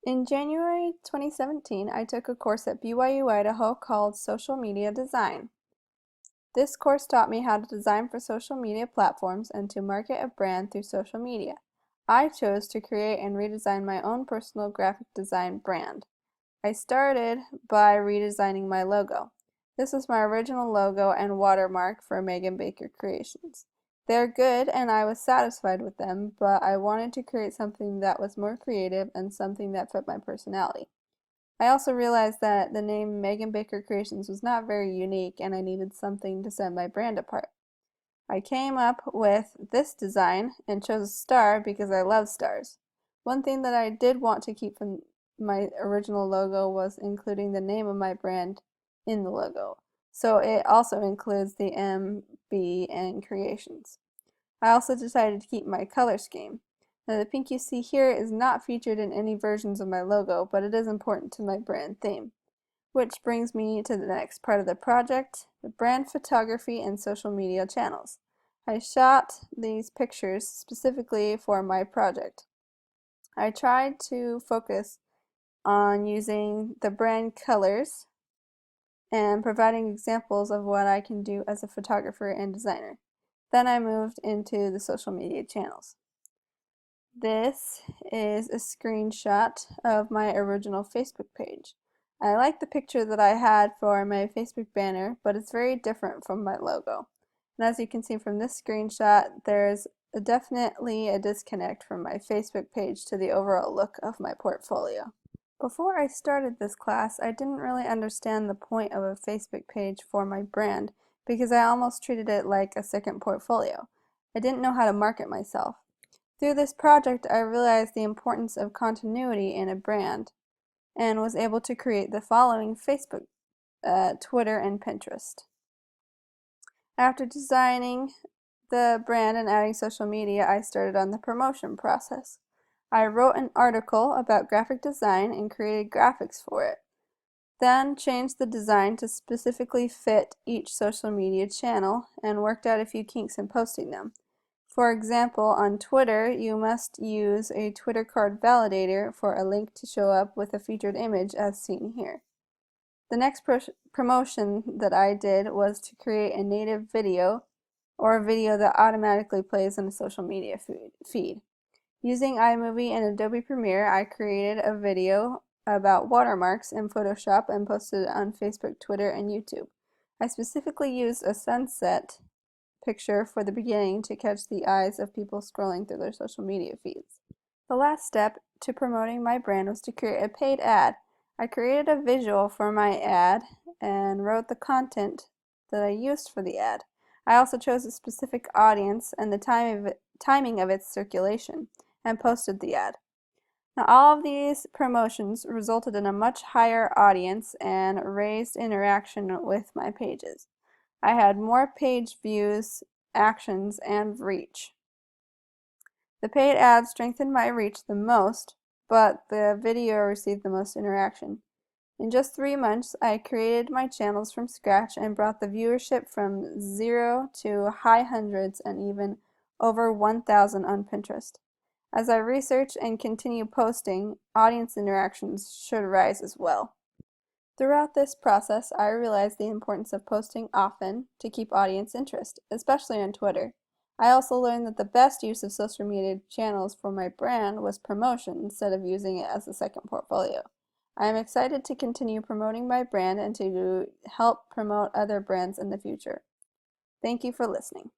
In January 2017, I took a course at BYU Idaho called Social Media Design. This course taught me how to design for social media platforms and to market a brand through social media. I chose to create and redesign my own personal graphic design brand. I started by redesigning my logo. This was my original logo and watermark for Megan Baker Creations. They're good and I was satisfied with them, but I wanted to create something that was more creative and something that fit my personality. I also realized that the name Megan Baker Creations was not very unique and I needed something to set my brand apart. I came up with this design and chose a star because I love stars. One thing that I did want to keep from my original logo was including the name of my brand in the logo. So it also includes the M, B, and Creations. I also decided to keep my color scheme. Now the pink you see here is not featured in any versions of my logo, but it is important to my brand theme. Which brings me to the next part of the project, the brand photography and social media channels. I shot these pictures specifically for my project. I tried to focus on using the brand colors and providing examples of what I can do as a photographer and designer. Then I moved into the social media channels. This is a screenshot of my original Facebook page. I like the picture that I had for my Facebook banner, but it's very different from my logo. And as you can see from this screenshot, there's definitely a disconnect from my Facebook page to the overall look of my portfolio. Before I started this class, I didn't really understand the point of a Facebook page for my brand because I almost treated it like a second portfolio. I didn't know how to market myself. Through this project, I realized the importance of continuity in a brand and was able to create the following: Facebook, Twitter, and Pinterest. After designing the brand and adding social media, I started on the promotion process. I wrote an article about graphic design and created graphics for it. Then changed the design to specifically fit each social media channel and worked out a few kinks in posting them. For example, on Twitter, you must use a Twitter card validator for a link to show up with a featured image as seen here. The next promotion that I did was to create a native video or a video that automatically plays in a social media feed. Using iMovie and Adobe Premiere, I created a video about watermarks in Photoshop and posted it on Facebook, Twitter, and YouTube. I specifically used a sunset picture for the beginning to catch the eyes of people scrolling through their social media feeds. The last step to promoting my brand was to create a paid ad. I created a visual for my ad and wrote the content that I used for the ad. I also chose a specific audience and the timing of its circulation and posted the ad. Now all of these promotions resulted in a much higher audience and raised interaction with my pages. I had more page views, actions, and reach. The paid ads strengthened my reach the most, but the video received the most interaction. In just 3 months, I created my channels from scratch and brought the viewership from 0 to high hundreds and even over 1,000 on Pinterest. As I research and continue posting, audience interactions should rise as well. Throughout this process, I realized the importance of posting often to keep audience interest, especially on Twitter. I also learned that the best use of social media channels for my brand was promotion instead of using it as a second portfolio. I am excited to continue promoting my brand and to help promote other brands in the future. Thank you for listening.